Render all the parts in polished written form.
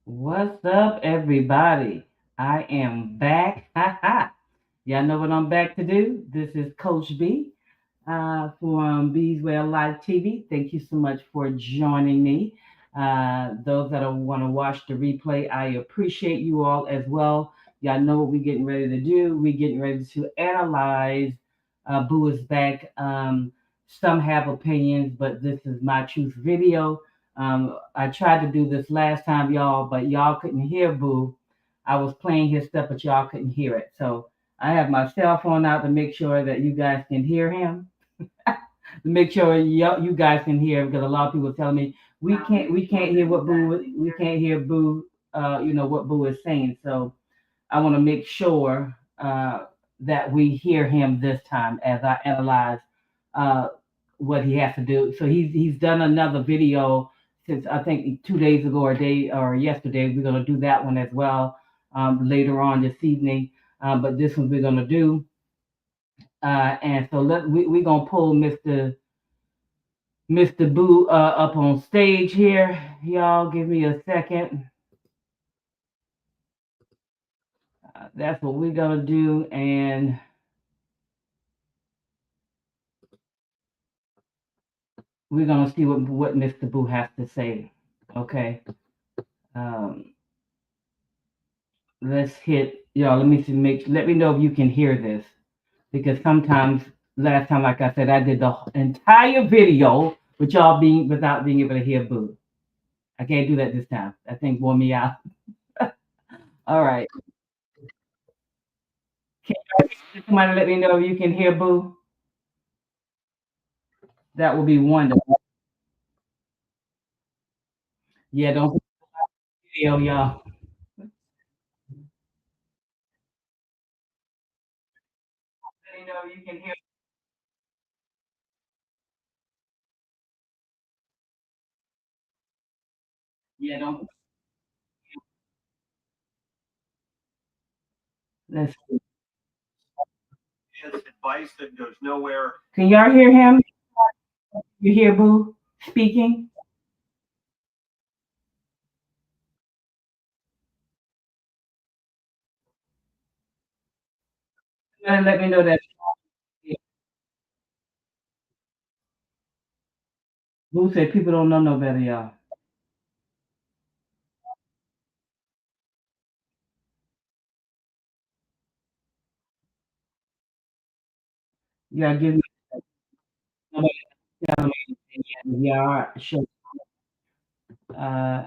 What's up, everybody? I am back. Ha ha. Y'all know what I'm back to do? This is Coach B from Bees Well Live TV. Thank you so much for joining me. Those that want to watch the replay, I appreciate you all as well. Y'all know what we're getting ready to do. We're getting ready to analyze Booisback. Some have opinions, but this is my truth video. I tried to do this last time, y'all, but y'all couldn't hear Boo. I was playing his stuff, but y'all couldn't hear it. So I have my cell phone out to make sure that you guys can hear him. To make sure you guys can hear, because a lot of people are telling me we can't hear what Boo we can't hear Boo what Boo is saying. So I want to make sure that we hear him this time as I analyze uh, what he has to do. So he's done another video since I think 2 days ago or day or yesterday. We're gonna do that one as well later on this evening. But this one we're gonna do. And so we're gonna pull Mr. Boo up on stage here. Y'all give me a second. That's what we're gonna do, and we're gonna see what Mr. Boo has to say. Okay. Um, let's hit y'all. Let me see, let me know if you can hear this, because sometimes last time, like I said, I did the entire video with y'all being without being able to hear Boo. I can't do that this time. That thing wore me out. All right. Can somebody let me know if you can hear Boo? That would be wonderful. Yeah, don't put the video, y'all. Let me know if you can hear. Yeah, don't. Let's see. Advice that goes nowhere. Can y'all hear him? You hear Boo speaking? Let me know that. Boo said people don't know no better, y'all. Y'all give me nobody tell me y'all show.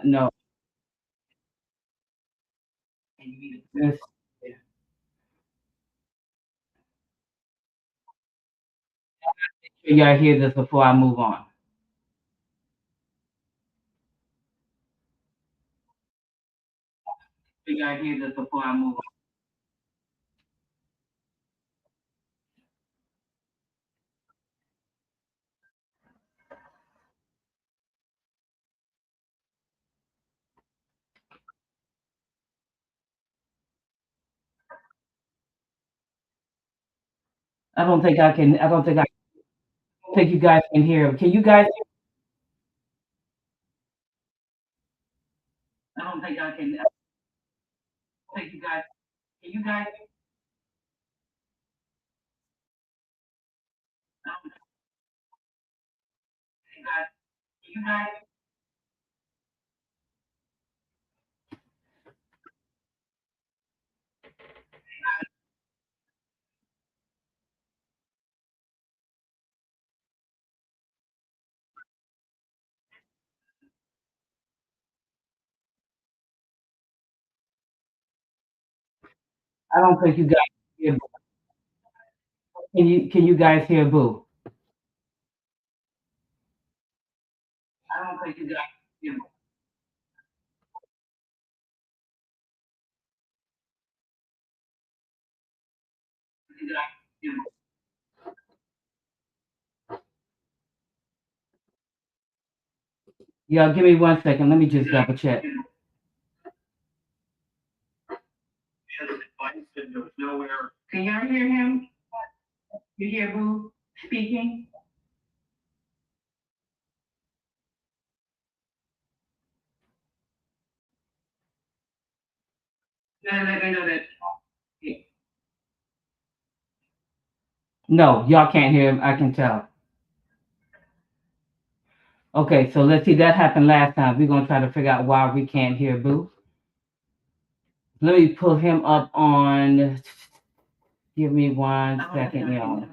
No. Let's, y'all hear this before I move on. Y'all hear this before I move on. I don't think I can. I don't think you guys can hear him. Can you guys? I don't think I can. I don't think you guys. Can you guys? I don't think you guys. Can you guys? I don't think you guys hear Boo. Can you guys hear Boo? I don't think you guys hear Boo. You guys hear Boo. Y'all give me 1 second. Let me just double check. Can y'all hear him? You hear Boo speaking? No, y'all can't hear him. I can tell. Okay, so let's see. That happened last time. We're gonna try to figure out why we can't hear Boo. Let me pull him up on. Give me 1 second, y'all.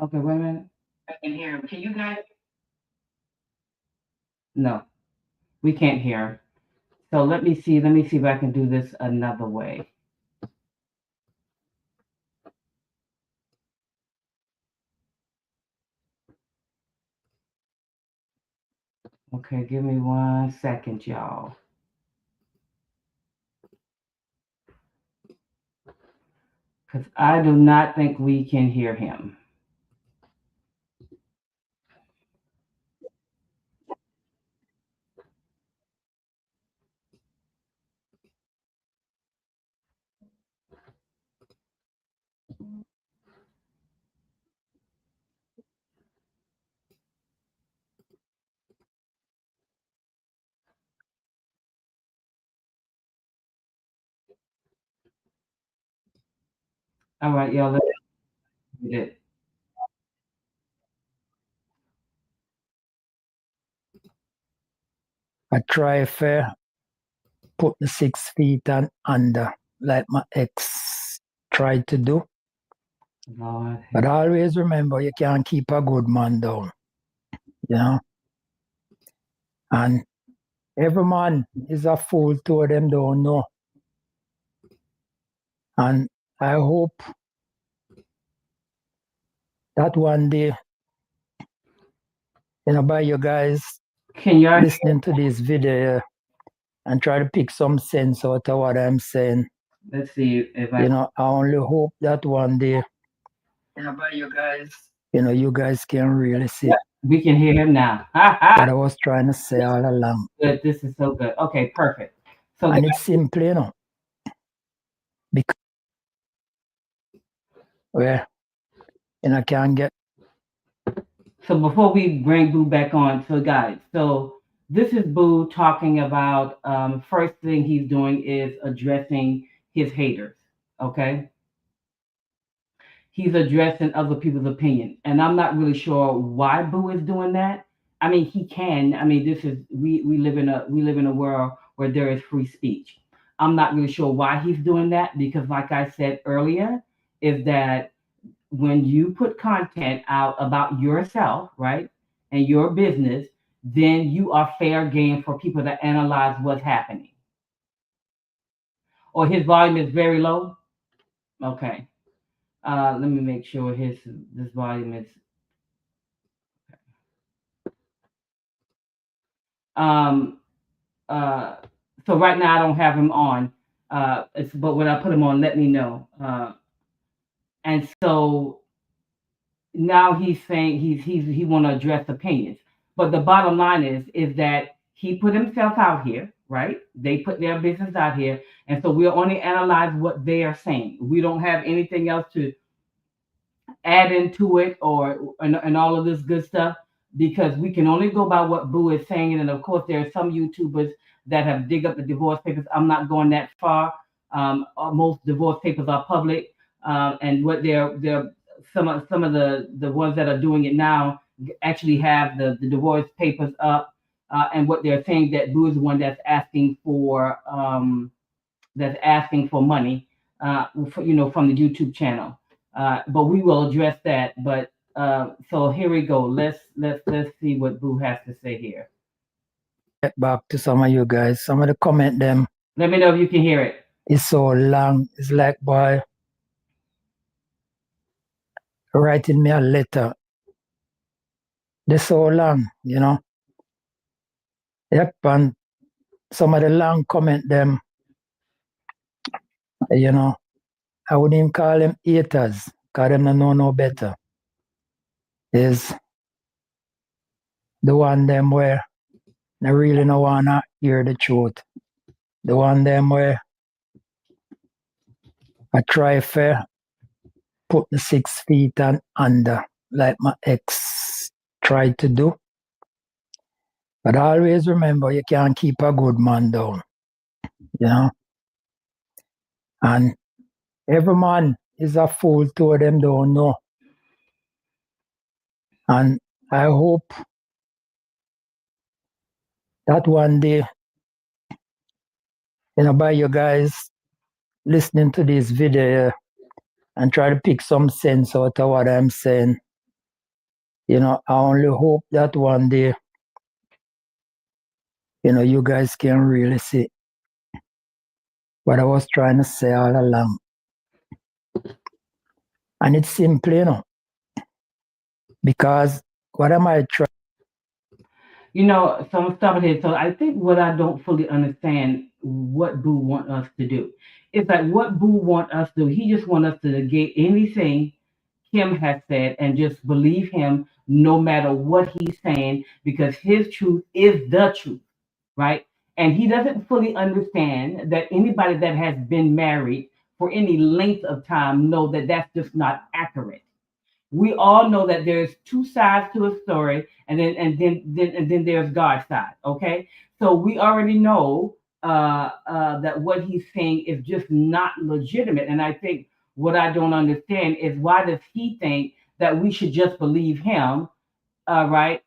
Okay, wait a minute. I can hear him. Can you guys? No, we can't hear him. So let me see. Let me see if I can do this another way. Okay, give me 1 second, y'all. Because I do not think we can hear him. All right, y'all. Let's do it. I try fair, put the 6 feet and under, like my ex tried to do. Lord. But always remember, you can't keep a good man down, you know. And every man is a fool to them don't know. And I hope that one day, by you guys Can y'all listening to this video and try to pick some sense out of what I'm saying. Let's see if I. I only hope that one day, by you guys, you guys can really see We can hear him now. what I was trying to say all along. Good. This is so good. Okay, perfect. So And it's simply, because where can't get. So before we bring Boo back on, so guys, so this is Boo talking about. First thing he's doing is addressing his haters. Okay, he's addressing other people's opinion, and I'm not really sure why Boo is doing that. I mean, he can. I mean, this is we live in a world where there is free speech. I'm not really sure why he's doing that because, like I said earlier, is that when you put content out about yourself, right, and your business, then you are fair game for people to analyze what's happening. Or his volume is very low. Okay. Let me make sure his this volume is. Um. Uh. So right now I don't have him on. But when I put him on, let me know. And so now he's saying he want to address opinions, but the bottom line is that he put himself out here, right? They put their business out here, and so we'll only analyze what they are saying. We don't have anything else to add into it and all of this good stuff because we can only go by what Boo is saying. And of course, there are some YouTubers that have dig up the divorce papers. I'm not going that far. Most divorce papers are public, and what they're some of the ones that are doing it now actually have the divorce papers up, and what they're saying that Boo is the one that's asking for money, from the YouTube channel. But we will address that. But so here we go. Let's see what Boo has to say here. Get back to some of you guys. Some of the comment them. Let me know if you can hear it. It's so long. It's like, boy, writing me a letter. They're so long, Yep, and some of the long comment them, I wouldn't even call them haters, because them don't know no better. Is the one them where they really don't wanna hear the truth. The one them where I try fair, put the 6 feet and under, like my ex tried to do. But always remember, you can't keep a good man down. you know. And every man is a fool to them don't know. And I hope that one day, by you guys listening to this video and try to pick some sense out of what I'm saying, I only hope that one day, you guys can really see what I was trying to say all along. And it's simple, because what am I trying? So I'm gonna stop it here. So I think what I don't fully understand what Boo want us to do. It's like what Boo want us to do. He just want us to negate anything Kim has said and just believe him no matter what he's saying because his truth is the truth, right? And he doesn't fully understand that anybody that has been married for any length of time know that that's just not accurate. We all know that there's two sides to a story, and then there's God's side. Okay, so we already know that what he's saying is just not legitimate. And I think what I don't understand is why does he think that we should just believe him, right?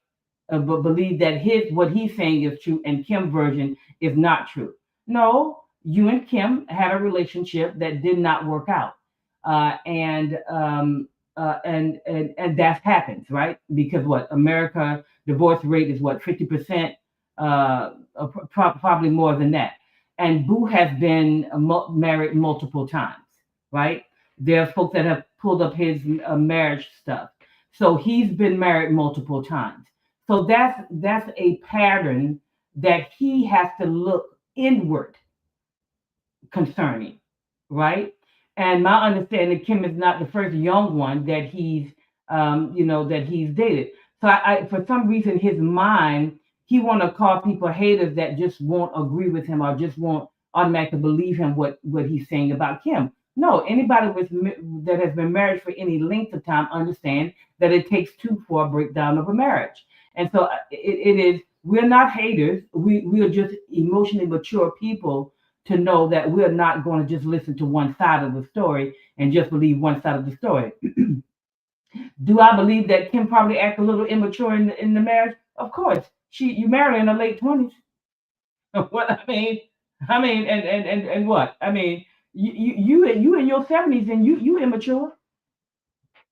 But believe that his what he's saying is true and Kim's version is not true. No, you and Kim had a relationship that did not work out, and that happens, right? Because what America divorce rate is what 50%, probably more than that. And Boo has been married multiple times, right? There are folks that have pulled up his marriage stuff, so he's been married multiple times. So that's a pattern that he has to look inward concerning, right? And my understanding, Kim is not the first young one that he's dated. So for some reason, his mind, he want to call people haters that just won't agree with him or just won't automatically believe him what he's saying about Kim. No, anybody that has been married for any length of time understand that it takes two for a breakdown of a marriage. And so it is. We're not haters. We are just emotionally mature people to know that we're not going to just listen to one side of the story and just believe one side of the story. Do I believe that Kim probably act a little immature in the marriage? Of course. You married in her late 20s. What I mean, and what I mean, you in your 70s and you immature,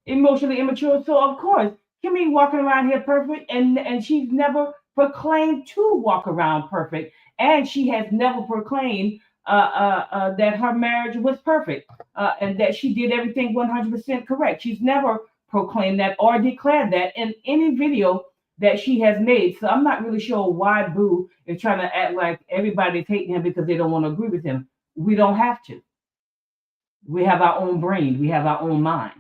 emotionally immature. So of course, Kim ain't walking around here perfect, and she's never proclaimed to walk around perfect, and she has never proclaimed that her marriage was perfect, and that she did everything 100% correct. She's never proclaimed that or declared that in any video that she has made. So I'm not really sure why Boo is trying to act like everybody's hating him because they don't want to agree with him. We don't have to. We have our own brain. We have our own mind.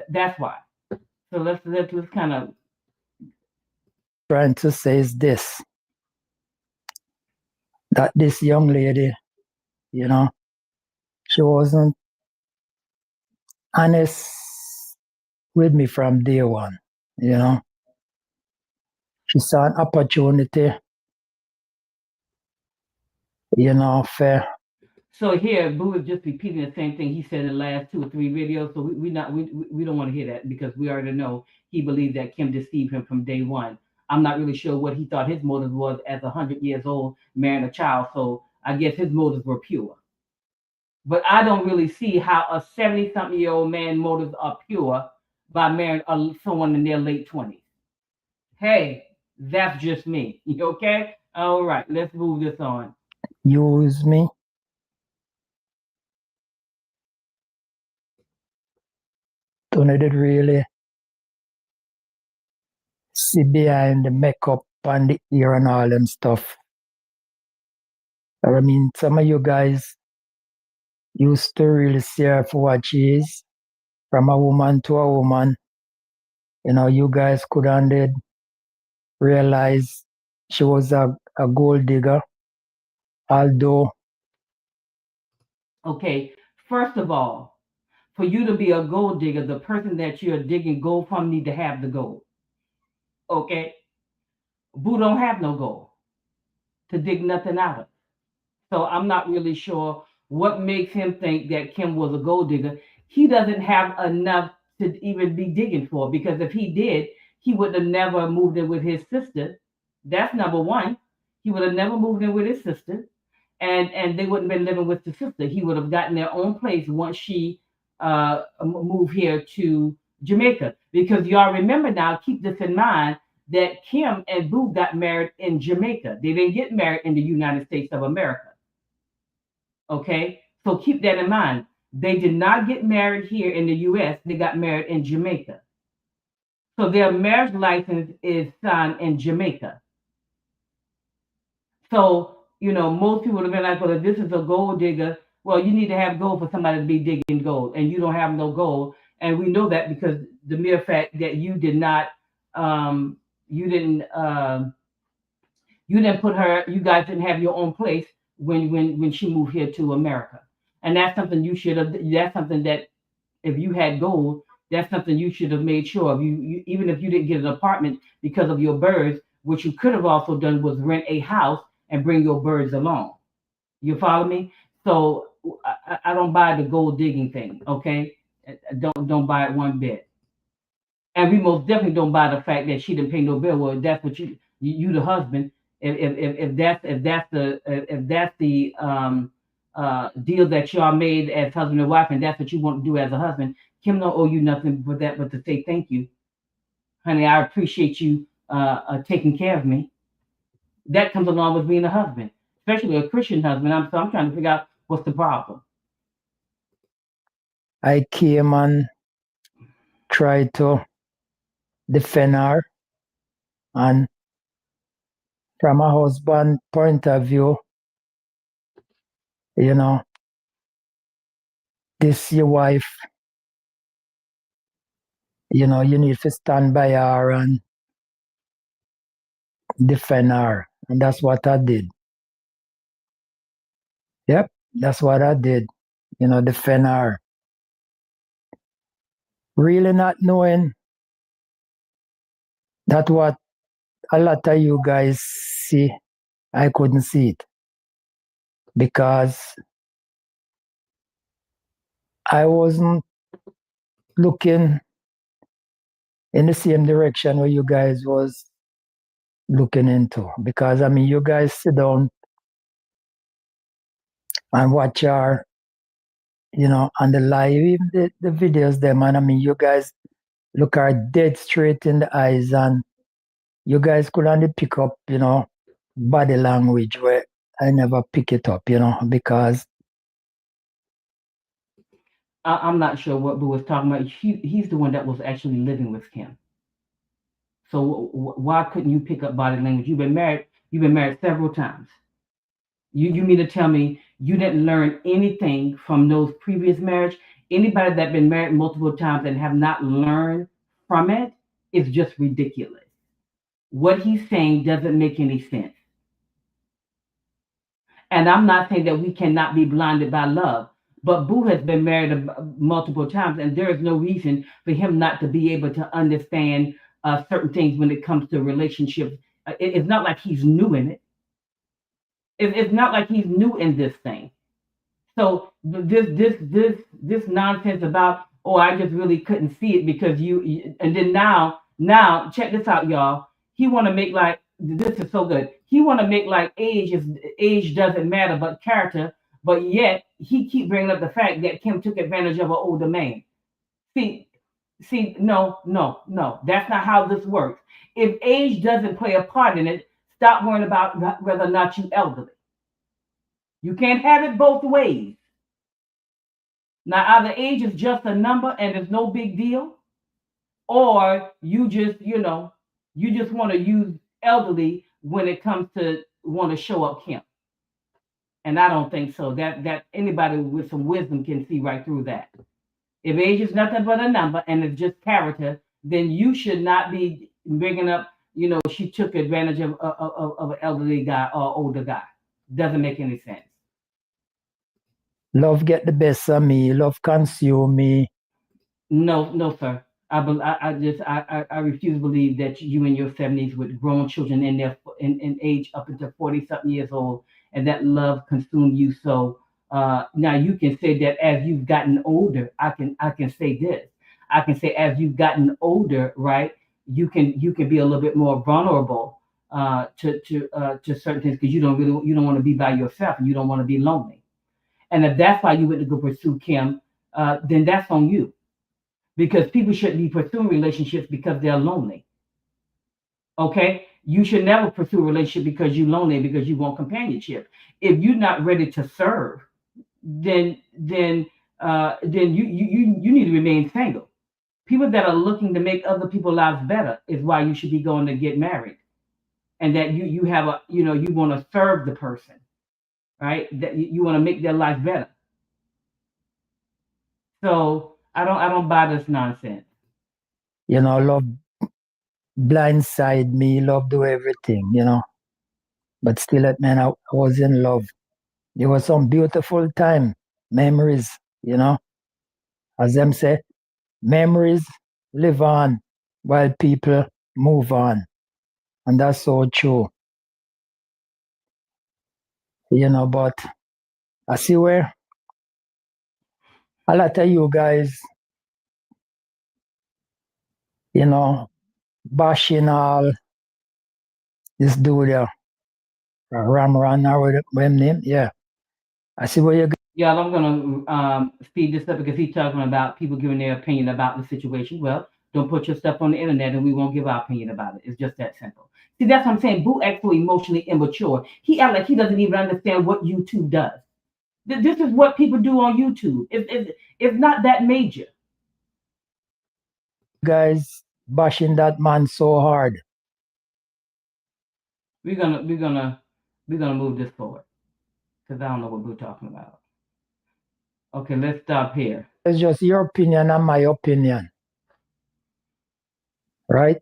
That's why. So let's kind of. Trying to say is this, that this young lady, you know, she wasn't honest with me from day one. You know, she saw an opportunity, for So here, Boo is just repeating the same thing he said in the last two or three videos. So we don't want to hear that because we already know he believed that Kim deceived him from day one. I'm not really sure what he thought his motive was as 100 years old marrying a child. So I guess his motives were pure. But I don't really see how a 70-something-year-old man motives are pure by marrying someone in their late 20s. Hey, that's just me. Okay? All right, let's move this on. use me. Don't it really see behind the makeup and the ear and all them stuff. I mean, some of you guys used to really see her for what she is, from a woman to a woman. You guys could and did realize she was a gold digger, although Okay, first of all, for you to be a gold digger, the person that you're digging gold from need to have the gold. Okay, Boo don't have no gold to dig nothing out of. So I'm not really sure what makes him think that Kim was a gold digger. He doesn't have enough to even be digging for, because if he did, he would have never moved in with his sister. That's number one. He would have never moved in with his sister, and they wouldn't have been living with the sister. He would have gotten their own place once she moved here to Jamaica. Because y'all remember now, keep this in mind, that Kim and Boo got married in Jamaica. They didn't get married in the United States of America. Okay, so keep that in mind. They did not get married here in the U.S. They got married in Jamaica. So their marriage license is signed in Jamaica. So, most people would have been like, well, if this is a gold digger, well, you need to have gold for somebody to be digging gold, and you don't have no gold. And we know that because the mere fact that you did not, you didn't, you didn't put her, you guys didn't have your own place when she moved here to America. And that's something you should have, that's something that if you had gold, that's something you should have made sure of. Even if you didn't get an apartment because of your birds, what you could have also done was rent a house and bring your birds along. You follow me? So I don't buy the gold digging thing. Okay, don't buy it one bit. And we most definitely don't buy the fact that she didn't pay no bill. Well, that's what you the husband. If that's the deal that y'all made as husband and wife, and that's what you want to do as a husband, Kim don't owe you nothing for that but to say thank you, honey. I appreciate you taking care of me. That comes along with being a husband, especially a Christian husband. I'm trying to figure out what's the problem. I came and tried to defend her, and from a husband point of view, you know, this your wife, you need to stand by her and defend her. And that's what I did. Yep, that's what I did. Defend her. Really not knowing that what a lot of you guys see, I couldn't see it because I wasn't looking in the same direction where you guys was looking into. Because I mean, you guys sit down and watch our, on the live, even the videos them, and I mean, you guys look her dead straight in the eyes, and you guys could only pick up, body language where I never pick it up, because I'm not sure what Boo was talking about. He's the one that was actually living with Kim. So why couldn't you pick up body language? You've been married. You've been married several times. You mean to tell me you didn't learn anything from those previous marriage? Anybody that been married multiple times and have not learned from it is just ridiculous. What he's saying doesn't make any sense. And I'm not saying that we cannot be blinded by love, but Boo has been married multiple times, and there is no reason for him not to be able to understand certain things when it comes to relationships. It's not like he's new in it. It's not like he's new in this thing. So this nonsense about, oh, I just really couldn't see it because and then now check this out, y'all. He want to make like, this is so good. He want to make like age doesn't matter but character, but yet he keep bringing up the fact that Kim took advantage of an older man. See, no, that's not how this works. If age doesn't play a part in it, stop worrying about whether or not you elderly. You can't have it both ways. Now, either age is just a number and it's no big deal, or you just want to use elderly when it comes to want to show up Kim. And I don't think so. That anybody with some wisdom can see right through that. If age is nothing but a number and it's just character, then you should not be bringing up, she took advantage of an elderly guy or older guy. Doesn't make any sense. love get the best of me, love consume me. No, sir. I refuse to believe that you in your 70s with grown children in their in age up into 40 something years old, and that love consumed you. So now you can say that as you've gotten older, I can say this. I can say as you've gotten older, right? You can be a little bit more vulnerable to certain things because you don't want to be by yourself and you don't want to be lonely. And if that's why you went to go pursue Kim, then that's on you because people shouldn't be pursuing relationships because they're lonely. Okay, you should never pursue a relationship because you're lonely because you want companionship. If you're not ready to serve, then you need to remain single. People that are looking to make other people's lives better is why you should be going to get married, and that you have a you want to serve the person, right? That you want to make their life better. So I don't buy this nonsense. Love blindside me, love do everything. But still, man, I was in love. There was some beautiful time, memories. As them say, memories live on while people move on. And that's so true. But I see where a lot of you guys, you know, bashing all this dude there, Ramran or what him name. Yeah. I see where you Y'all, I'm gonna speed this up because he's talking about people giving their opinion about the situation. Well, don't put your stuff on the internet, and we won't give our opinion about it. It's just that simple. See, that's what I'm saying. Boo acts so emotionally immature. He act like he doesn't even understand what YouTube does. This is what people do on YouTube. It's not that major. guys bashing that man so hard. We're gonna move this forward because I don't know what we're talking about. Okay, let's stop here. It's just your opinion and my opinion, right?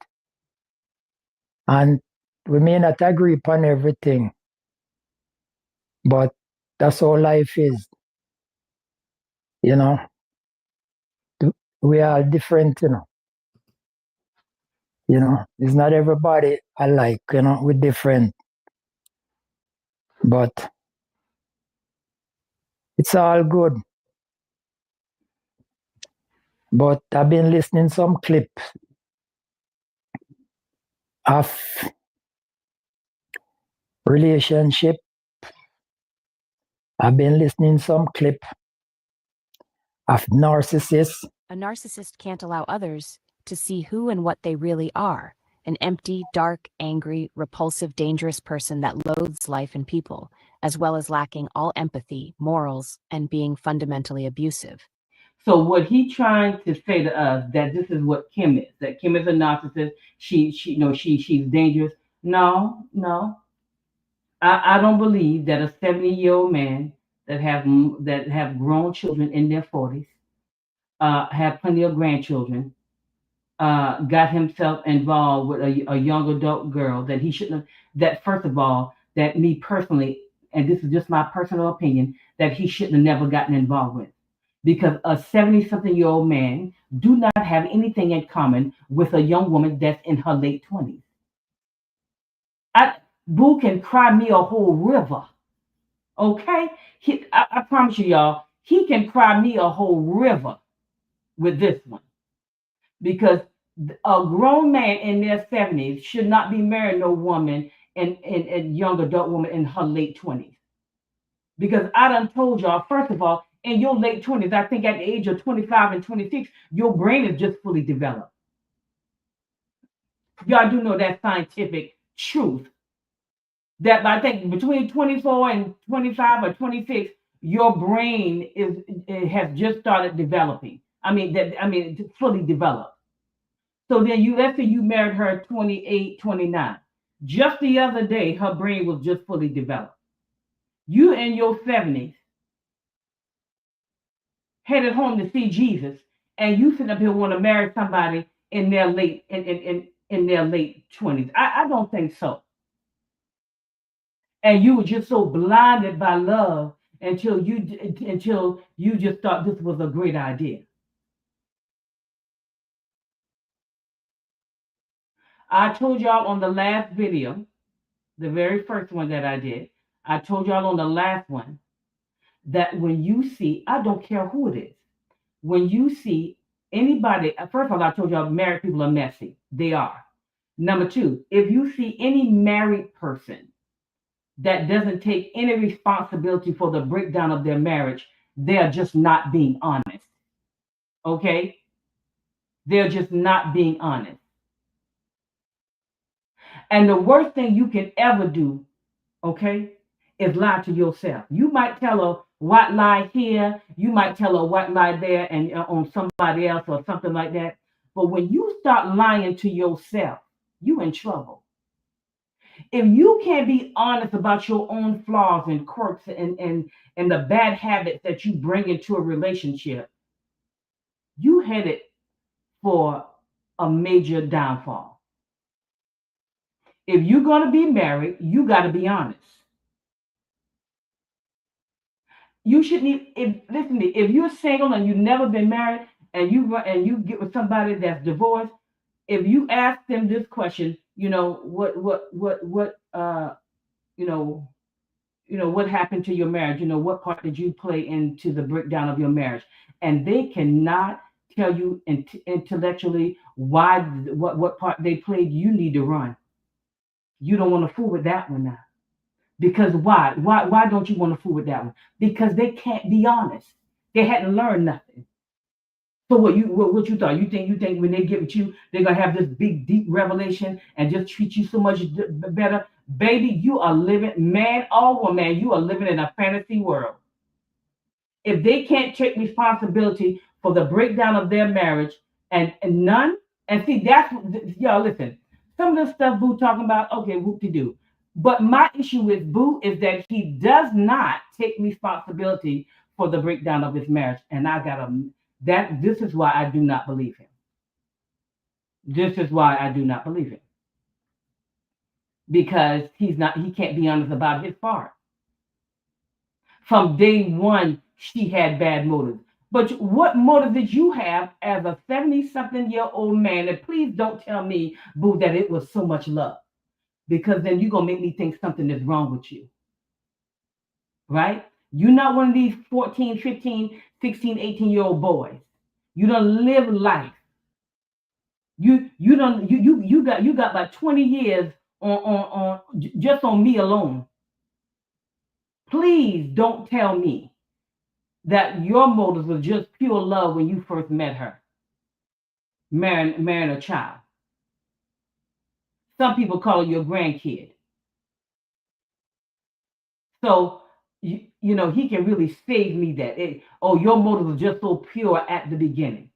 And we may not agree upon everything, but that's how life is. You know, we are different. It's not everybody alike. We're different, but it's all good. But I've been listening some clips of relationship. I've been listening some clip of narcissists. A narcissist can't allow others to see who and what they really are. An empty, dark, angry, repulsive, dangerous person that loathes life and people, as well as lacking all empathy, morals, and being fundamentally abusive. So what he trying to say to us that this is what Kim is. That Kim is a narcissist. She's dangerous. No, no. I don't believe that a 70-year-old man that have grown children in their 40s, have plenty of grandchildren, got himself involved with a young adult girl that he shouldn't have. That first of all, that me personally, and this is just my personal opinion, that he shouldn't have never gotten involved with, because a 70-something-year-old man do not have anything in common with a young woman that's in her late 20s. I, Boo can cry me a whole river. Okay, I promise you, y'all, he can cry me a whole river with this one because a grown man in their 70s should not be marrying no woman and young adult woman in her late 20s. Because I done told y'all, first of all, in your late 20s, I think at the age of 25 and 26, your brain is just fully developed. Y'all do know that scientific truth that I think between 24 and 25 or 26, your brain it has just started developing. I mean, it's fully developed. So then let's say you married her at 28, 29. Just the other day, her brain was just fully developed. You in your 70s headed home to see Jesus, and you sitting up here want to marry somebody in their late 20s. I don't think so. And you were just so blinded by love until you just thought this was a great idea. I told y'all on the last video, the very first one that I did, I told y'all on the last one that when you see, I don't care who it is, when you see anybody, first of all, I told y'all married people are messy. They are. Number two, if you see any married person that doesn't take any responsibility for the breakdown of their marriage, they're just not being honest. Okay? They're just not being honest. And the worst thing you can ever do, okay, is lie to yourself. You might tell a white lie here, you might tell a white lie there and on somebody else or something like that. But when you start lying to yourself, you in trouble. If you can't be honest about your own flaws and quirks and the bad habits that you bring into a relationship, you headed for a major downfall. If you're going to be married, you got to be honest. You shouldn't. If listen to me, if you're single and you've never been married and you get with somebody that's divorced, if you ask them this question, you know, what happened to your marriage? What part did you play into the breakdown of your marriage? And they cannot tell you intellectually why what part they played. You need to run. You don't want to fool with that one now. Because why? Why don't you want to fool with that one? Because they can't be honest. They hadn't learned nothing. So what you thought? You think when they get with you, they're gonna have this big deep revelation and just treat you so much better, baby? You are living, man or woman, you are living in a fantasy world. If they can't take responsibility for the breakdown of their marriage and none, and see that's y'all listen. Some of the stuff Boo talking about, okay, whoop de do. But my issue with Boo is that he does not take responsibility for the breakdown of his marriage, and I gotta that. This is why I do not believe him. This is why I do not believe him because he can't be honest about his part. From day one, she had bad motives. But what motive did you have as a 70-something-year-old man? And please don't tell me, Boo, that it was so much love. Because then you're going to make me think something is wrong with you. Right? You're not one of these 14, 15, 16, 18-year-old boys. You don't live life. You got about 20 years on just on me alone. Please don't tell me that your motives was just pure love when you first met her, marrying a child. Some people call it your grandkid. So, he can really save me that. Your motive was just so pure at the beginning.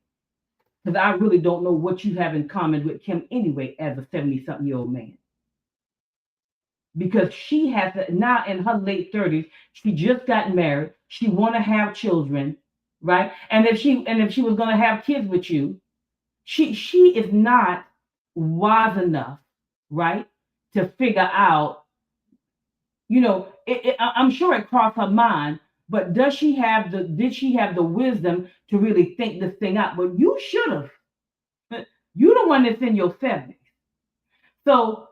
Because I really don't know what you have in common with Kim anyway as a 70-something-year-old man. Because she has now in her late 30s, she just got married. She want to have children, right? And if she was going to have kids with you, she is not wise enough, right, to figure out. I'm sure it crossed her mind, but did she have the wisdom to really think this thing out? But you should have. You're the one that's in your 70s. So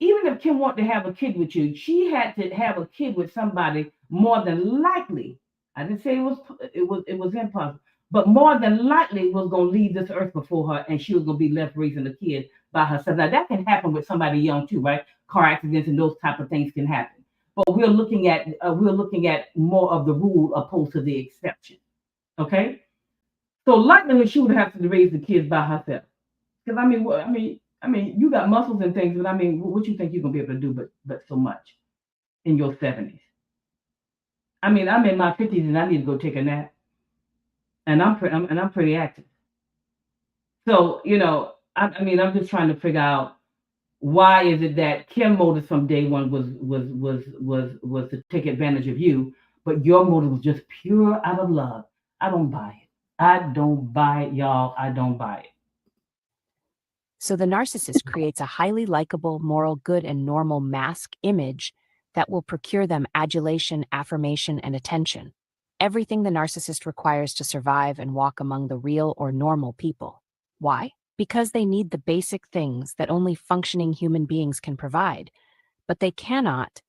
even if Kim wanted to have a kid with you, she had to have a kid with somebody more than likely. I didn't say it was impossible, but more than likely was going to leave this earth before her, and she was going to be left raising a kid by herself. Now that can happen with somebody young too, right? Car accidents and those type of things can happen. But we're looking at more of the rule opposed to the exception. Okay, so likely she would have to raise the kids by herself. Because I mean, you got muscles and things, but I mean, what you think you're gonna be able to do, but so much in your 70s? I mean, I'm in my 50s and I need to go take a nap, and I'm pretty active. So I'm just trying to figure out why is it that Kim motive from day one was to take advantage of you, but your motive was just pure out of love. I don't buy it. I don't buy it, y'all. I don't buy it. So the narcissist creates a highly likable, moral, good, and normal mask image that will procure them adulation, affirmation, and attention. Everything the narcissist requires to survive and walk among the real or normal people. Why? Because they need the basic things that only functioning human beings can provide, but they cannot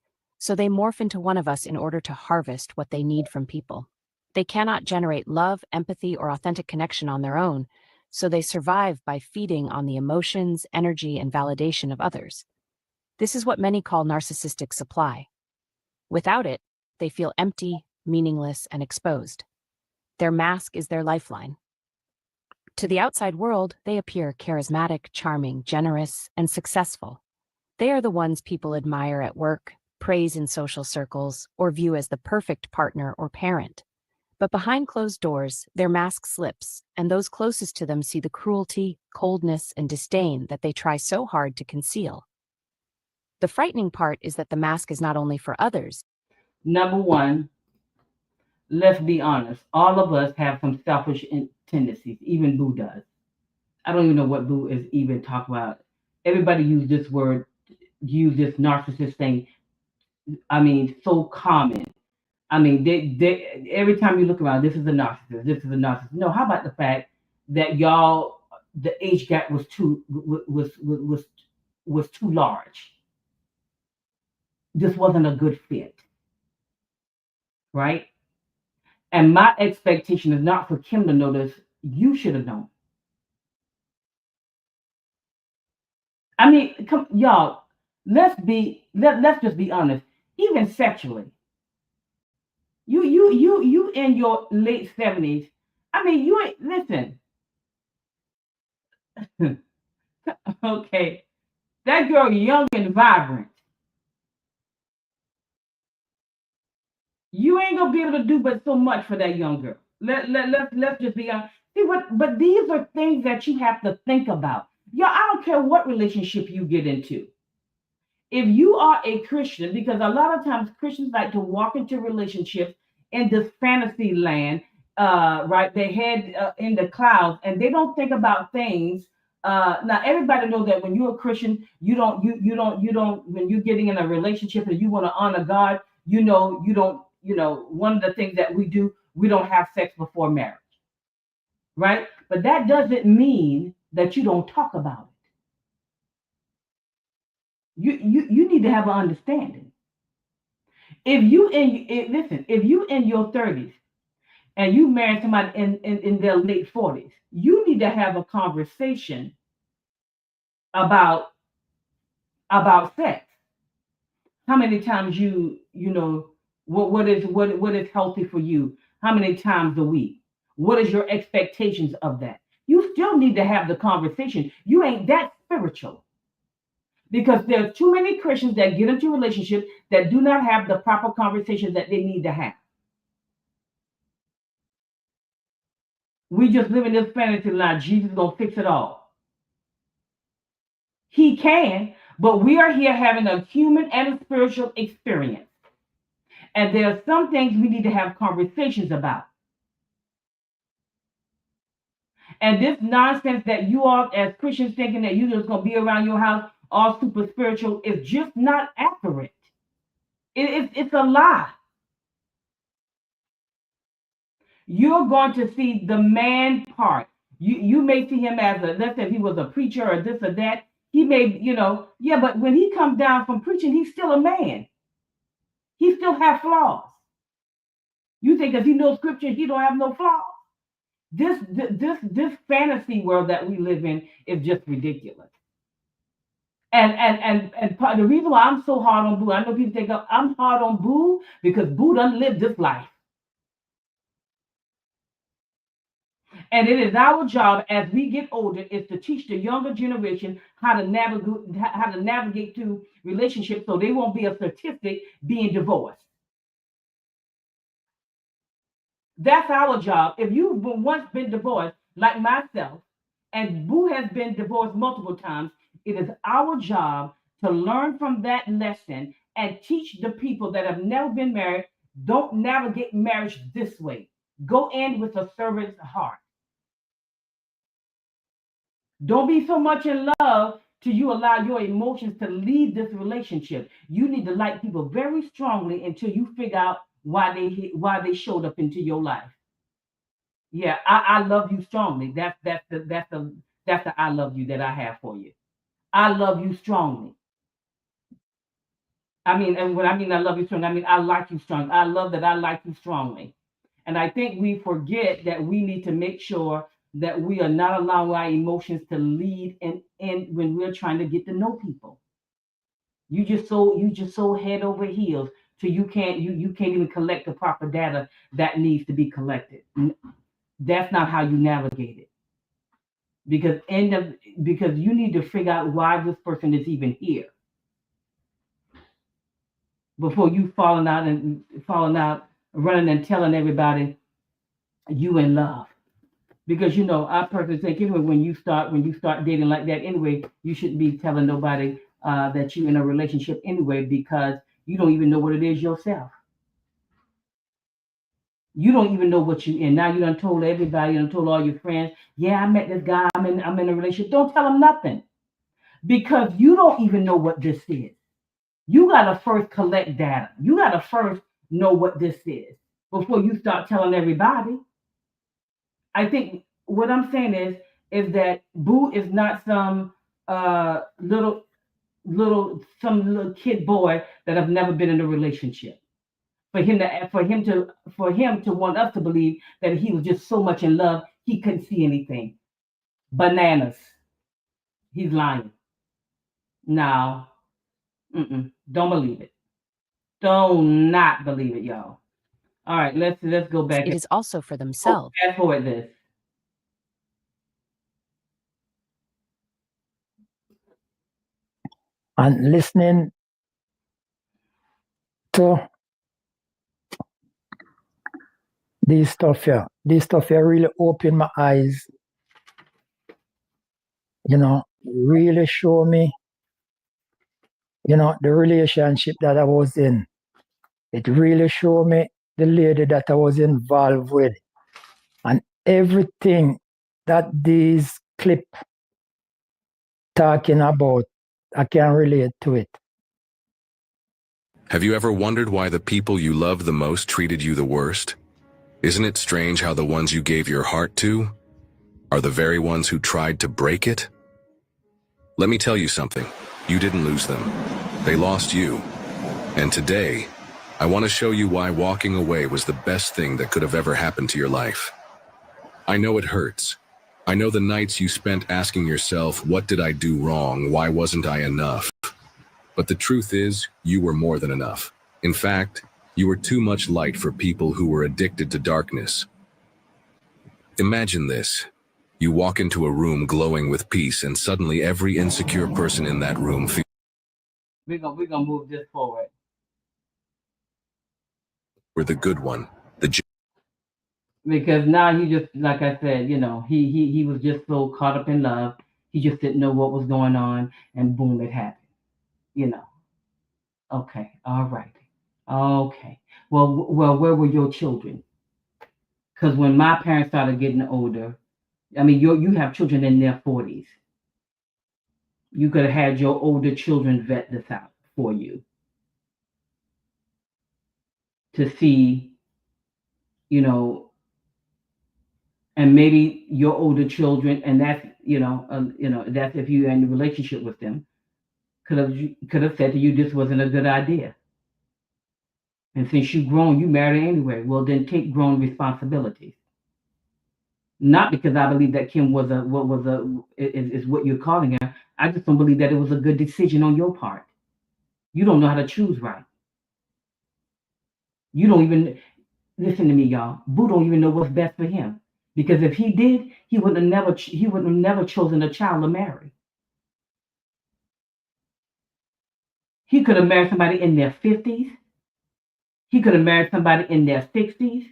So they morph into one of us in order to harvest what they need from people. They cannot generate love, empathy, or authentic connection on their own, so they survive by feeding on the emotions, energy, and validation of others. This is what many call narcissistic supply. Without it, they feel empty, meaningless, and exposed. Their mask is their lifeline. To the outside world, they appear charismatic, charming, generous, and successful. They are the ones people admire at work, praise in social circles, or view as the perfect partner or parent. But behind closed doors, their mask slips, and those closest to them see the cruelty, coldness, and disdain that they try so hard to conceal. The frightening part is that the mask is not only for others. Number one, let's be honest. All of us have some selfish tendencies. Even Boo does. I don't even know what Boo is even talking about. Everybody use this word, use this narcissist thing. I mean, so common. I mean, they every time you look around, this is a narcissist. This is a narcissist. No, how about the fact that y'all, the age gap was too large. This wasn't a good fit, right? And my expectation is not for Kim to know this. You should have known. I mean, come, y'all. Let's just be honest. Even sexually, you in your late 70s. I mean, you ain't listen. Okay, that girl young and vibrant. You ain't gonna be able to do but so much for that young girl. Let's just be honest. See what? But these are things that you have to think about. Y'all, I don't care what relationship you get into. If you are a Christian, because a lot of times Christians like to walk into relationships in this fantasy land, right? They head in the clouds, and they don't think about things. Now, everybody knows that when you're a Christian, you don't. When you're getting in a relationship and you want to honor God, you don't. One of the things that we do, we don't have sex before marriage, right? But that doesn't mean that you don't talk about it. You need to have an understanding. If you in your 30s and you marry somebody in their late 40s, you need to have a conversation about sex. How many times what is healthy for you? How many times a week? What is your expectations of that? You still need to have the conversation. You ain't that spiritual. Because there's too many Christians that get into relationships that do not have the proper conversations that they need to have. We just live in this fantasy line. Jesus is gonna fix it all. He can, but we are here having a human and a spiritual experience. And there are some things we need to have conversations about. And this nonsense that you all as Christians thinking that you're just gonna be around your house all super spiritual is just not accurate. It's a lie. You're going to see the man part. You may see him as let's say if he was a preacher or this or that. He may, yeah, but when he comes down from preaching, he's still a man. He still has flaws. You think if he knows scripture, he don't have no flaws? This fantasy world that we live in is just ridiculous. And part, the reason why I'm so hard on Boo, I know people think I'm hard on Boo because Boo doesn't live this life. And it is our job as we get older is to teach the younger generation how to navigate through relationships so they won't be a statistic being divorced. That's our job. If you've once been divorced, like myself, and Boo has been divorced multiple times, it is our job to learn from that lesson and teach the people that have never been married, don't navigate marriage this way. Go in with a servant's heart. Don't be so much in love till you allow your emotions to lead this relationship. You need to like people very strongly until you figure out why they showed up into your life. Yeah, I love you strongly. That's the I love you that I have for you. I love you strongly. I mean, and when I mean I love you strong, I mean I like you strong. I love that I like you strongly. And I think we forget that we need to make sure that we are not allowing our emotions to lead in when we're trying to get to know people. You just so head over heels till you can't even collect the proper data that needs to be collected. That's not how you navigate it. Because you need to figure out why this person is even here before you falling out, running and telling everybody you in love. Because I personally think anyway, when you start dating like that anyway, you shouldn't be telling nobody that you're in a relationship anyway, because you don't even know what it is yourself. You don't even know what you in. Now you done told everybody, you done told all your friends, yeah, I met this guy, I'm in a relationship. Don't tell them nothing. Because you don't even know what this is. You gotta first collect data. You gotta first know what this is before you start telling everybody. I think what I'm saying is that Boo is not some little kid boy that have never been in a relationship. For him to want us to believe that he was just so much in love he couldn't see anything. Bananas. He's lying. No, don't believe it. Do not believe it, y'all. All right, let's go back. It is also for themselves. Fast forward this. And listening to these stuff here really opened my eyes, really show me, the relationship that I was in. It really showed me the lady that I was involved with, and everything that these clip talking about, I can relate to it. Have you ever wondered why the people you loved the most treated you the worst? Isn't it strange how the ones you gave your heart to are the very ones who tried to break it? Let me tell you something. You didn't lose them. They lost you. And today, I want to show you why walking away was the best thing that could have ever happened to your life. I know it hurts. I know the nights you spent asking yourself, what did I do wrong? Why wasn't I enough? But the truth is, you were more than enough. In fact, you were too much light for people who were addicted to darkness. Imagine this. You walk into a room glowing with peace, and suddenly every insecure person in that room feels We're gonna move this forward. you're the good one, Because now he just, like I said, he was just so caught up in love, he just didn't know what was going on, and boom, it happened. You know. Okay, all right. Okay. Well, where were your children? Because when my parents started getting older, I mean, you have children in their 40s. You could have had your older children vet this out for you to see, you know, and maybe your older children, and that's that's if you're in a relationship with them, could have said to you this wasn't a good idea. And since you grown, you married anyway. Well, then take grown responsibilities. Not because I believe that Kim was is what you're calling her. I just don't believe that it was a good decision on your part. You don't know how to choose right. You don't even listen to me, y'all. Boo don't even know what's best for him. Because if he did, he wouldn't have never chosen a child to marry. He could have married somebody in their 50s. He could have married somebody in their 60s.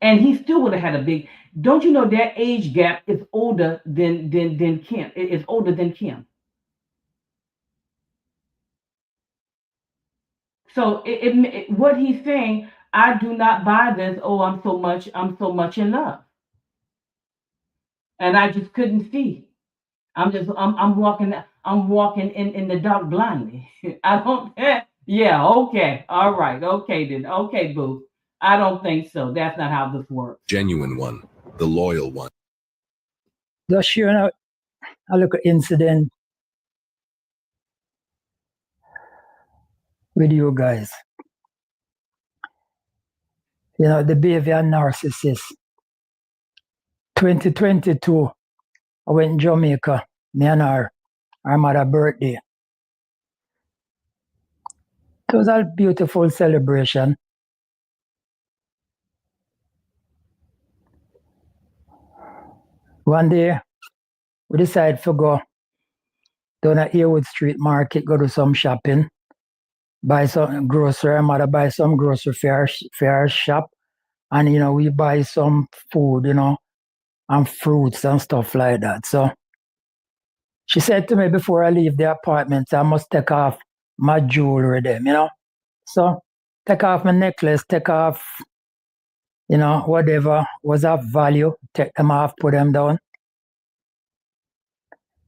And he still would have had a big. Don't you know that age gap is older than Kim? It is older than Kim. So what he's saying, I do not buy this. Oh, I'm so much in love, and I just couldn't see. I'm walking in the dark blindly. I don't. Yeah. Okay. All right. Okay then. Okay, boo. I don't think so. That's not how this works. genuine one, the loyal one. Just sharing a little incident with you guys. You know, the behavior narcissist. 2022, I went in Jamaica, me and her mother birthday. It was a beautiful celebration. One day, we decided to go down at Earwood Street Market, go do some shopping, buy some grocery. Her mother buy some grocery for her shop. And, you know, we buy some food, you know, and fruits and stuff like that. So she said to me before I leave the apartment, I must take off my jewelry them, you know. So take off my necklace, take off, you know, whatever was of value, take them off, put them down.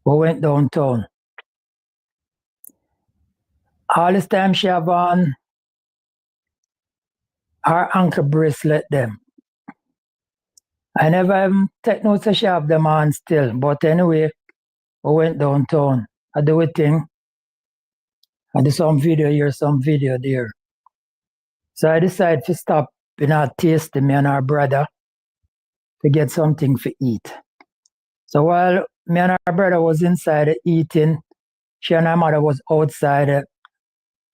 We went downtown. All this time she have on her ankle bracelet them. I never even take notes that she have them on still. But anyway, we went downtown. I do a thing. I do some video here, some video there. So I decided to stop in our taste, me and our brother, to get something to eat. So while me and our brother was inside eating, she and her mother was outside,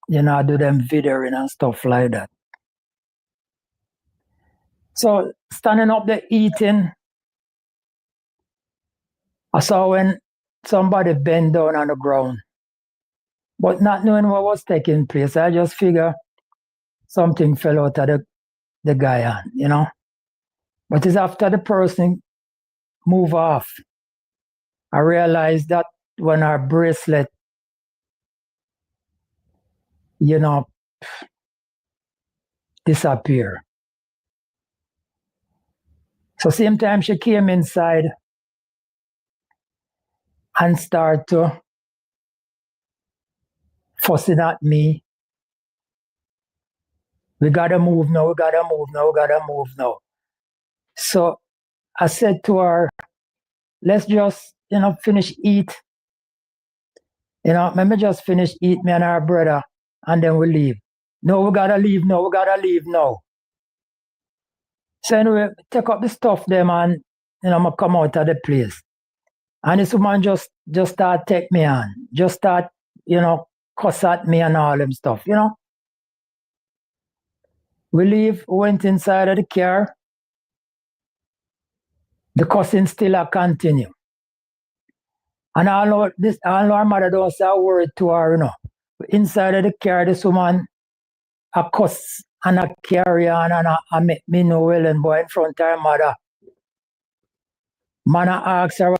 you know, do them videoing and stuff like that. So standing up there eating, I saw when somebody bent down on the ground. But not knowing what was taking place, I just figure something fell out of the guy hand, you know. But it's after the person move off, I realized that when our bracelet, you know, disappear. So same time she came inside and started to fussing at me. We gotta move now, we gotta move now, we gotta move now. So I said to her, let's just, you know, finish eat. You know, let me just finish eat, me and our brother, and then we leave. No, we gotta leave now, we gotta leave now. So anyway, take up the stuff them and, you know, I come out of the place. And this woman just start take me on. Just start, you know, cuss at me and all them stuff, you know. We leave, went inside of the car. The cussing still a continue. And all our mother don't say a word to her, you know. Inside of the car, this woman a cuss and a carry on and a make me know well and boy in front of her mother. Man I ask her.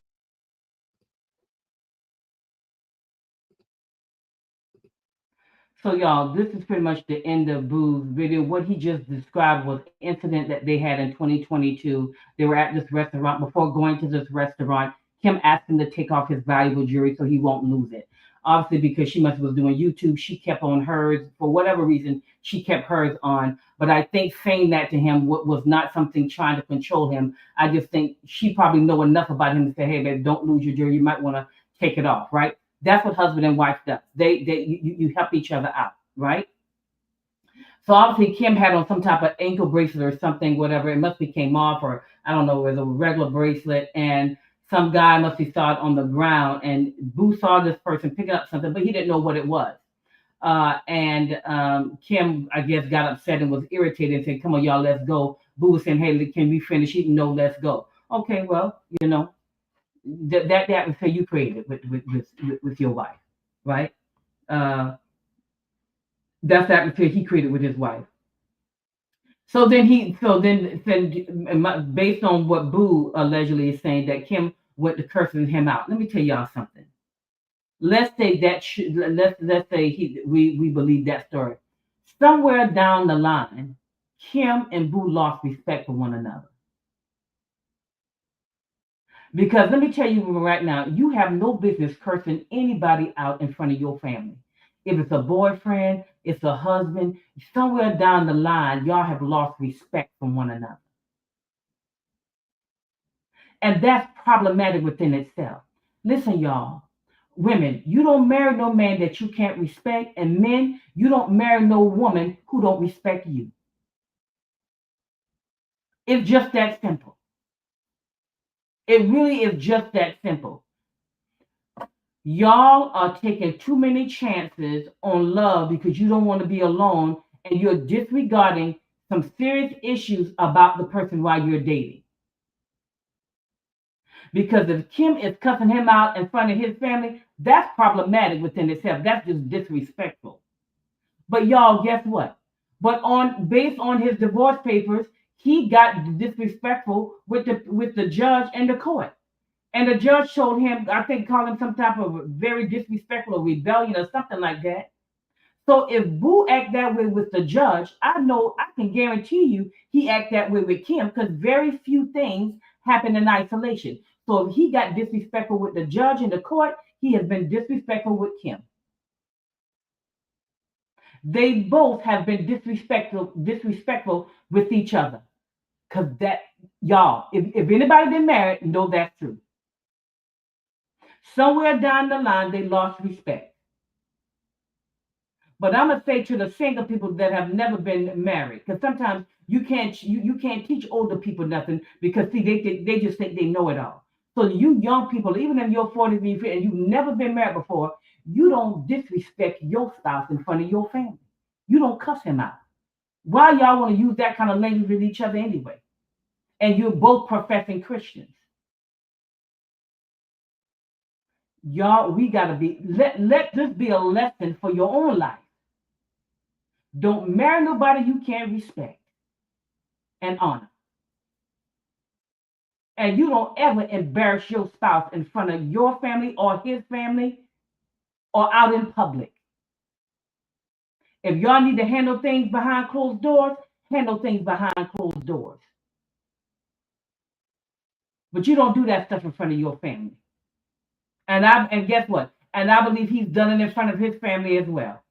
So y'all, this is pretty much the end of Boo's video. What he just described was an incident that they had in 2022. They were at this restaurant. Before going to this restaurant, Kim asked him to take off his valuable jewelry so he won't lose it. Obviously, because she must was doing YouTube, she kept on hers. For whatever reason, she kept hers on. But I think saying that to him was not something trying to control him. I just think she probably know enough about him to say, hey, babe, don't lose your jewelry. You might want to take it off, right? That's what husband and wife does. You help each other out, right? So obviously Kim had on some type of ankle bracelet or something, whatever. It must be came off, or I don't know, it was a regular bracelet, and some guy must have saw it on the ground, and Boo saw this person picking up something, but he didn't know what it was. And Kim, I guess, got upset and was irritated and said, "Come on, y'all, let's go." Boo was saying, "Hey, can we finish eating?" "No, let's go." Okay, well, you know, that atmosphere you created with your wife, right? Uh, that's the atmosphere he created with his wife. So then based on what Boo allegedly is saying, that Kim went to cursing him out. Let me tell y'all something. Let's say that let's say we believe that story. Somewhere down the line, Kim and Boo lost respect for one another. Because let me tell you right now, you have no business cursing anybody out in front of your family. If it's a boyfriend, it's a husband, somewhere down the line, y'all have lost respect from one another. And that's problematic within itself. Listen, y'all, Women, you don't marry no man that you can't respect. And men, you don't marry no woman who don't respect you. It's just that simple. It really is just that simple. Y'all are taking too many chances on love because you don't want to be alone and you're disregarding some serious issues about the person while you're dating. Because if Kim is cussing him out in front of his family, that's problematic within itself. That's just disrespectful. But y'all, guess what? But based on his divorce papers, he got disrespectful with the judge and the court. And the judge showed him, I think, called him some type of very disrespectful or rebellion or something like that. So if Boo act that way with the judge, I know I can guarantee you he act that way with Kim because very few things happen in isolation. So if he got disrespectful with the judge and the court, he has been disrespectful with Kim. They both have been disrespectful with each other. Because that, y'all, if anybody been married, know that's true. Somewhere down the line, they lost respect. But I'm gonna say to the single people that have never been married, because sometimes you can't teach older people nothing because see they just think they know it all. So you young people, even in your 40s and you've never been married before, you don't disrespect your spouse in front of your family. You don't cuss him out. Why y'all want to use that kind of language with each other anyway? And you're both professing Christians. Y'all, we gotta be let this be a lesson for your own life. Don't marry nobody you can't respect and honor. And you don't ever embarrass your spouse in front of your family or his family or out in public. If y'all need to handle things behind closed doors, handle things behind closed doors. But you don't do that stuff in front of your family. And guess what? And I believe he's done it in front of his family as well.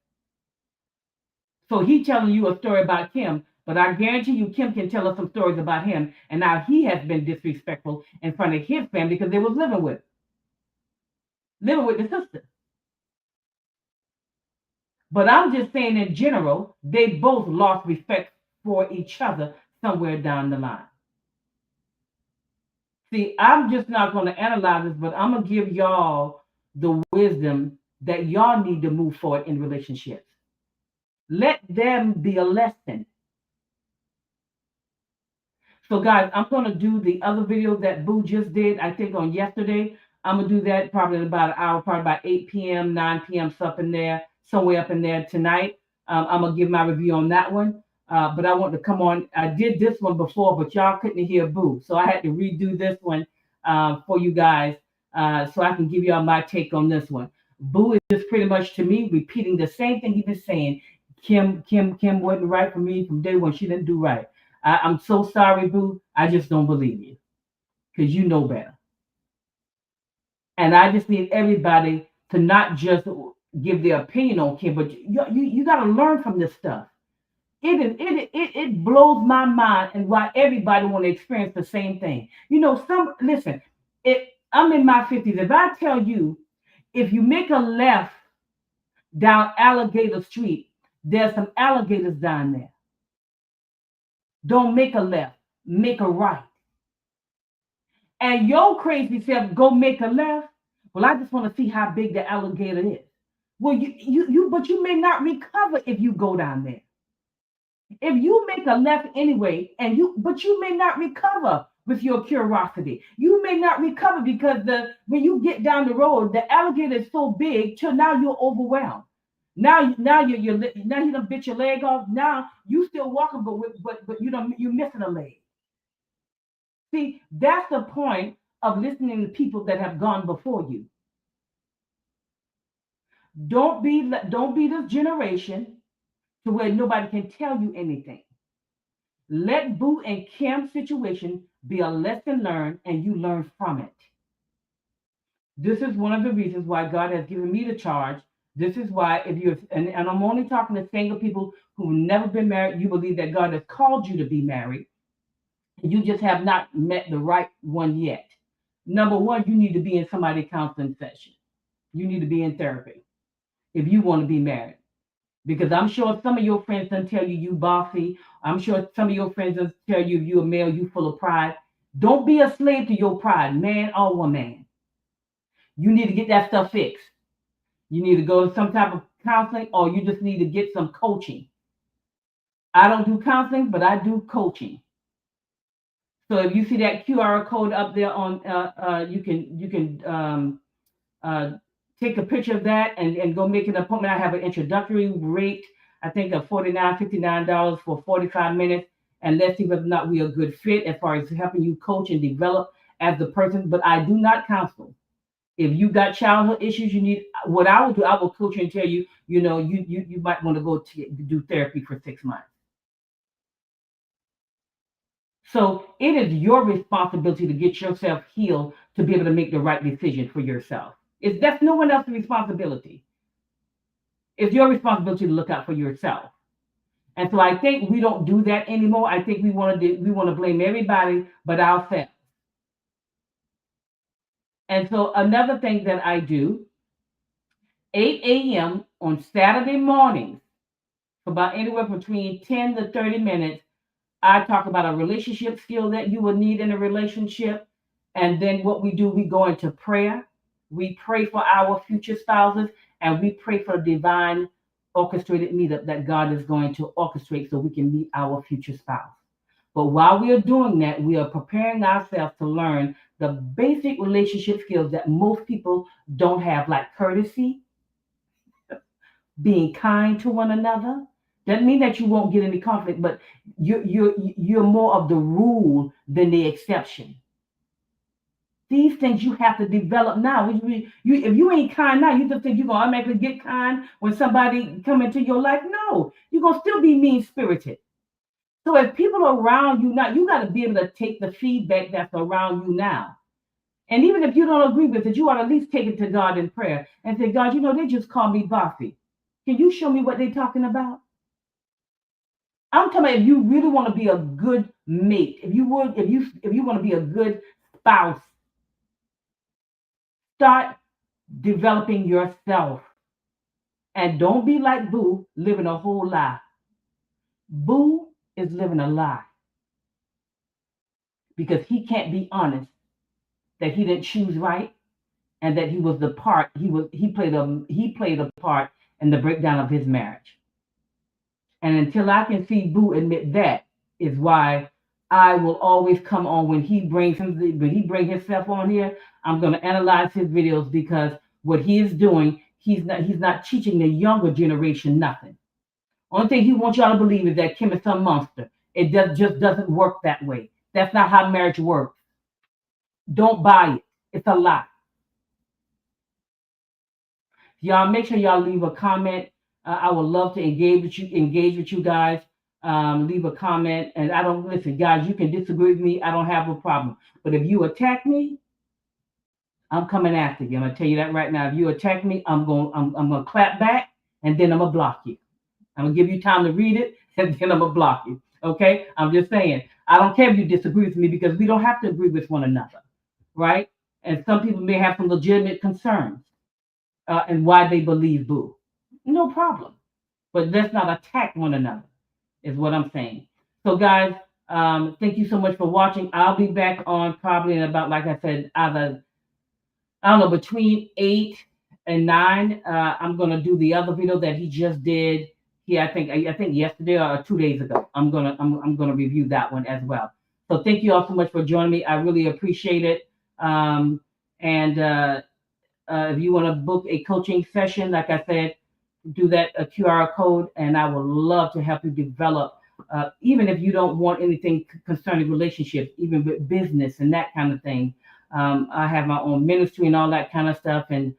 So he's telling you a story about Kim, but I guarantee you Kim can tell us some stories about him. And now he has been disrespectful in front of his family because they was living with the sister. But I'm just saying in general, they both lost respect for each other somewhere down the line. See, I'm just not going to analyze this, but I'm going to give y'all the wisdom that y'all need to move forward in relationships. Let them be a lesson. So guys, I'm going to do the other video that Boo just did, I think on yesterday. I'm going to do that probably in about an hour, probably about 8 p.m., 9 p.m., somewhere up in there tonight. I'm going to give my review on that one. But I want to come on. I did this one before, but y'all couldn't hear Boo. So I had to redo this one for you guys so I can give y'all my take on this one. Boo is just pretty much, to me, repeating the same thing he was saying. Kim wasn't right for me from day one. She didn't do right. I'm so sorry, Boo. I just don't believe you because you know better. And I just need everybody to not just give their opinion on Kim, but you got to learn from this stuff. It blows my mind and why everybody want to experience the same thing. You know, listen, I'm in my 50s. If I tell you, if you make a left down Alligator Street, there's some alligators down there. Don't make a left, make a right. And your crazy self go make a left. Well, I just want to see how big the alligator is. Well, but you may not recover if you go down there. If you make a left anyway, but you may not recover with your curiosity. You may not recover because when you get down the road, the alligator is so big till now you're overwhelmed. Now you done bit your leg off. Now you still walking, but you're missing a leg. See, that's the point of listening to people that have gone before you. Don't be this generation to where nobody can tell you anything. Let Boo and Kim's situation be a lesson learned and you learn from it. This is one of the reasons why God has given me the charge. This is why and I'm only talking to single people who've never been married, you believe that God has called you to be married. You just have not met the right one yet. Number one, you need to be in somebody's counseling session. You need to be in therapy if you want to be married. Because I'm sure some of your friends don't tell you you bossy. I'm sure some of your friends don't tell you you're a male, you full of pride. Don't be a slave to your pride, man or woman. You need to get that stuff fixed. You need to go to some type of counseling, or you just need to get some coaching. I don't do counseling, but I do coaching. So if you see that QR code up there on, you can uh, take a picture of that and go make an appointment. I have an introductory rate, I think of $59 for 45 minutes. And let's see whether or not we are a good fit as far as helping you coach and develop as the person. But I do not counsel. If you got childhood issues, you need what I will do. I will coach you and tell you, you might want to go to do therapy for 6 months. So it is your responsibility to get yourself healed to be able to make the right decision for yourself. That's no one else's responsibility. It's your responsibility to look out for yourself. And so I think we don't do that anymore. I think we want to blame everybody but ourselves. And so another thing that I do, 8 a.m. on Saturday mornings, for about anywhere between 10 to 30 minutes, I talk about a relationship skill that you will need in a relationship. And then what we do, we go into prayer. We pray for our future spouses, and we pray for a divine orchestrated meetup that God is going to orchestrate so we can meet our future spouse. But while we are doing that, we are preparing ourselves to learn the basic relationship skills that most people don't have, like courtesy, being kind to one another. Doesn't mean that you won't get any conflict, but you're more of the rule than the exception. These things you have to develop now. If you ain't kind now, you just think you're gonna automatically get kind when somebody come into your life. No, you're gonna still be mean spirited. So if people are around you now, you got to be able to take the feedback that's around you now. And even if you don't agree with it, you ought to at least take it to God in prayer and say, God, they just call me bossy. Can you show me what they're talking about? I'm talking about if you really want to be a good mate, if you want to be a good spouse, start developing yourself. And don't be like Boo, living a whole lie. Boo is living a lie because he can't be honest that he didn't choose right and that he played a part in the breakdown of his marriage. And until I can see Boo admit that, is why I will always come on when he brings himself on here. I'm going to analyze his videos because what he is doing, he's not teaching the younger generation nothing. Only thing he wants y'all to believe is that Kim is some monster. It just doesn't work that way. That's not how marriage works. Don't buy it. It's a lie. Y'all make sure y'all leave a comment. I would love to engage with you guys. Leave a comment. And listen, guys, you can disagree with me. I don't have a problem. But if you attack me, I'm coming after you. I'm gonna tell you that right now. If you attack me, I'm gonna clap back and then I'm gonna block you. I'm gonna give you time to read it and then I'm gonna block you. Okay? I'm just saying, I don't care if you disagree with me because we don't have to agree with one another, right? And some people may have some legitimate concerns and why they believe Boo. No problem. But let's not attack one another, is what I'm saying. So guys, thank you so much for watching. I'll be back on probably in about, like I said, either, I don't know, between 8 and 9. I'm gonna do the other video that he just did. I think yesterday or 2 days ago. I'm gonna review that one as well. So thank you all so much for joining me. I really appreciate it. If you want to book a coaching session, like I said, do that a QR code, and I would love to help you develop. Even if you don't want anything concerning relationships, even with business and that kind of thing. I have my own ministry and all that kind of stuff, and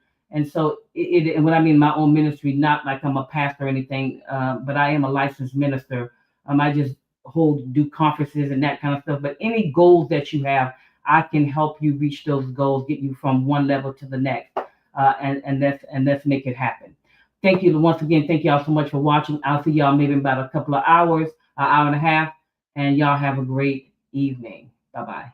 so and when I mean my own ministry, not like I'm a pastor or anything, but I am a licensed minister. I just do conferences and that kind of stuff. But any goals that you have, I can help you reach those goals, get you from one level to the next, and let's make it happen. Thank you once again. Thank y'all so much for watching. I'll see y'all maybe in about a couple of hours, an hour and a half, and y'all have a great evening. Bye-bye.